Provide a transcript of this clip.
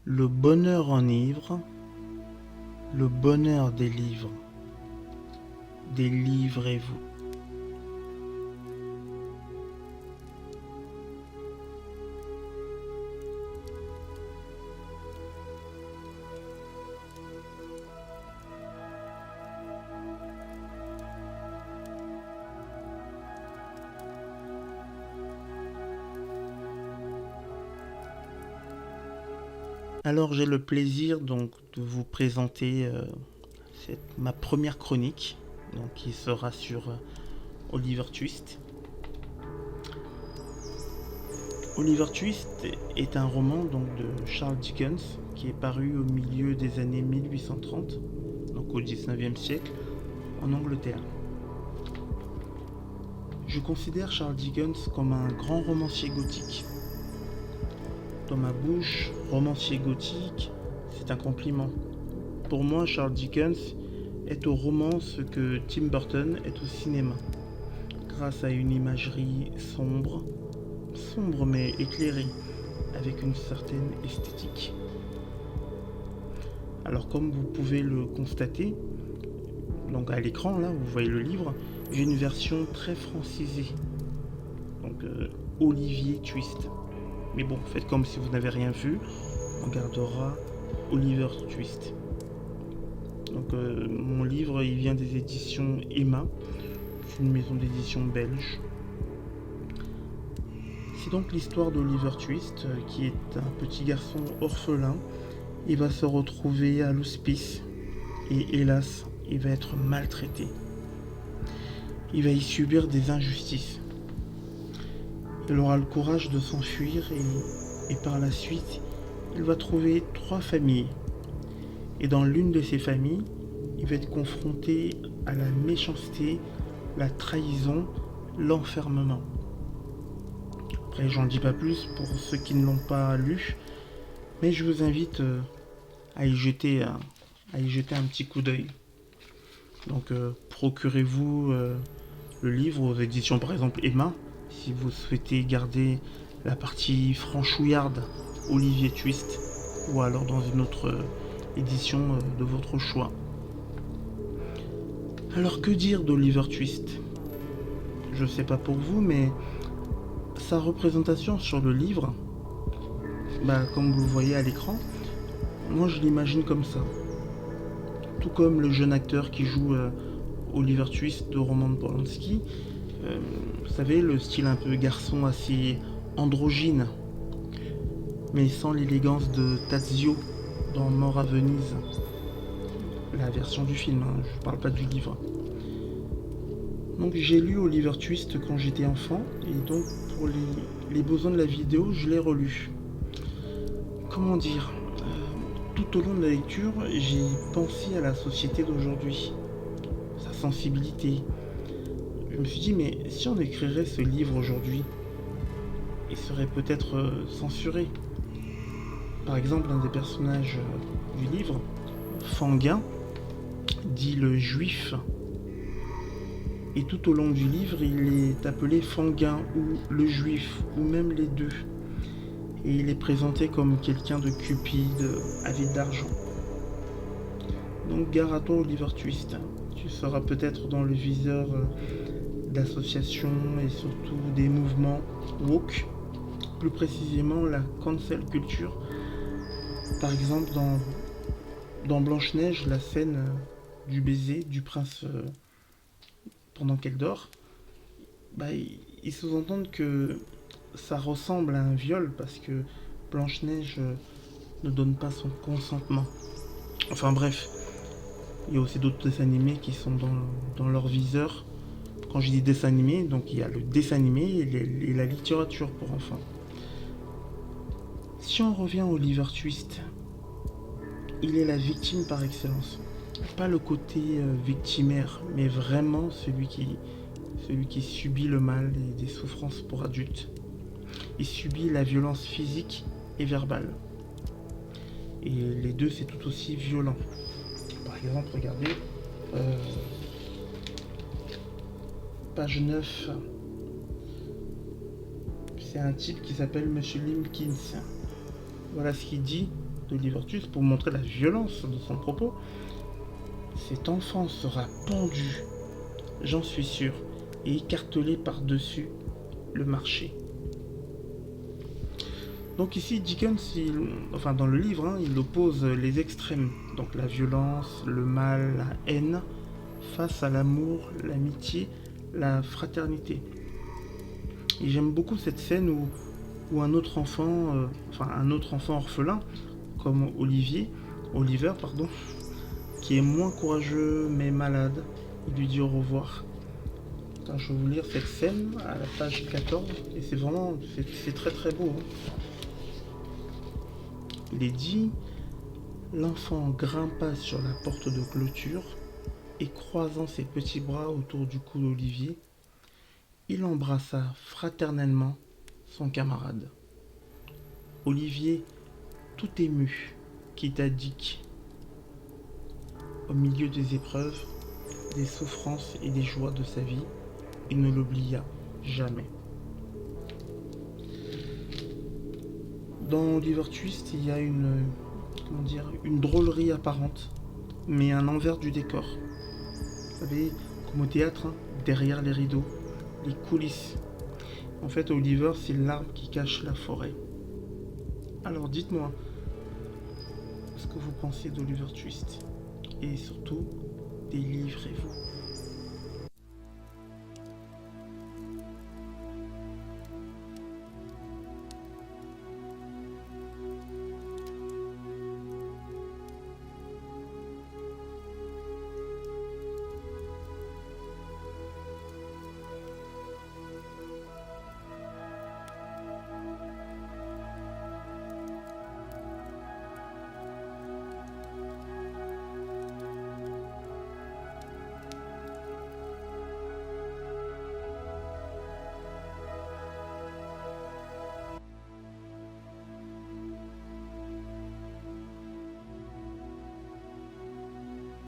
Le bonheur enivre, le bonheur délivre. Délivrez-vous. Alors j'ai le plaisir donc de vous présenter ma première chronique, donc qui sera sur Oliver Twist. Oliver Twist est un roman donc de Charles Dickens qui est paru au milieu des années 1830, donc au 19e siècle, en Angleterre. Je considère Charles Dickens comme un grand romancier gothique. Dans ma bouche, romancier gothique, c'est un compliment. Pour moi, Charles Dickens est au roman ce que Tim Burton est au cinéma, grâce à une imagerie sombre mais éclairée, avec une certaine esthétique. Alors comme vous pouvez le constater, donc à l'écran là, vous voyez le livre, j'ai une version très francisée, donc Olivier Twist. Mais bon, faites comme si vous n'avez rien vu, on gardera Oliver Twist. Donc mon livre, il vient des éditions Emma, une maison d'édition belge. C'est donc l'histoire d'Oliver Twist, qui est un petit garçon orphelin. Il va se retrouver à l'hospice et hélas, il va être maltraité. Il va y subir des injustices. Il aura le courage de s'enfuir et par la suite, il va trouver 3 familles. Et dans l'une de ces familles, il va être confronté à la méchanceté, la trahison, l'enfermement. Après, j'en dis pas plus pour ceux qui ne l'ont pas lu, mais je vous invite à y jeter un petit coup d'œil. Donc, procurez-vous le livre aux éditions par exemple Emma, si vous souhaitez garder la partie franchouillarde Olivier Twist, ou alors dans une autre édition de votre choix. Alors que dire d'Oliver Twist? Je sais pas pour vous, mais sa représentation sur le livre, comme vous le voyez à l'écran, moi je l'imagine comme ça. Tout comme le jeune acteur qui joue Oliver Twist de Roman Polanski, vous savez, le style un peu garçon assez androgyne, mais sans l'élégance de Tadzio dans Mort à Venise, la version du film, hein, je parle pas du livre. Donc j'ai lu Oliver Twist quand j'étais enfant, et donc pour les besoins de la vidéo, je l'ai relu. Comment dire, tout au long de la lecture, j'ai pensé à la société d'aujourd'hui, sa sensibilité. Je me suis dit, mais si on écrirait ce livre aujourd'hui, il serait peut-être censuré. Par exemple, un des personnages du livre, Fanguin, dit le juif. Et tout au long du livre, il est appelé Fanguin ou le juif, ou même les deux. Et il est présenté comme quelqu'un de cupide, avide d'argent. Donc gare à toi Oliver Twist, tu seras peut-être dans le viseur d'associations et surtout des mouvements woke, plus précisément la cancel culture. Par exemple dans Blanche-Neige, la scène du baiser du prince pendant qu'elle dort, ils sous-entendent que ça ressemble à un viol parce que Blanche-Neige ne donne pas son consentement. Enfin bref, il y a aussi d'autres dessins animés qui sont dans leur viseur. Quand je dis dessin animé, donc il y a le dessin animé et la littérature pour enfants. Si on revient à Oliver Twist, il est la victime par excellence. Pas le côté victimaire, mais vraiment celui qui subit le mal et des souffrances pour adultes. Il subit la violence physique et verbale. Et les deux, c'est tout aussi violent. Par exemple, regardez, page 9, c'est un type qui s'appelle Monsieur Limkins. Voilà ce qu'il dit d'Oliver Twist pour montrer la violence de son propos. Cet enfant sera pendu, j'en suis sûr, et écartelé par-dessus le marché. Donc ici, Dickens, dans le livre, il oppose les extrêmes, donc la violence, le mal, la haine, face à l'amour, l'amitié, la fraternité. Et j'aime beaucoup cette scène où un autre enfant orphelin, comme Oliver, qui est moins courageux mais malade, il lui dit au revoir. Attends, je vais vous lire cette scène à la page 14, et c'est très très beau. Il est dit: l'enfant grimpa sur la porte de clôture et croisant ses petits bras autour du cou d'Olivier, il embrassa fraternellement son camarade. Olivier, tout ému, quitta Dick. Au milieu des épreuves, des souffrances et des joies de sa vie, il ne l'oublia jamais. Dans Oliver Twist, il y a une drôlerie apparente, mais un envers du décor. Vous savez, comme au théâtre, derrière les rideaux, les coulisses. En fait, Oliver, c'est l'arbre qui cache la forêt. Alors dites-moi, ce que vous pensez d'Oliver Twist. Et surtout, délivrez-vous.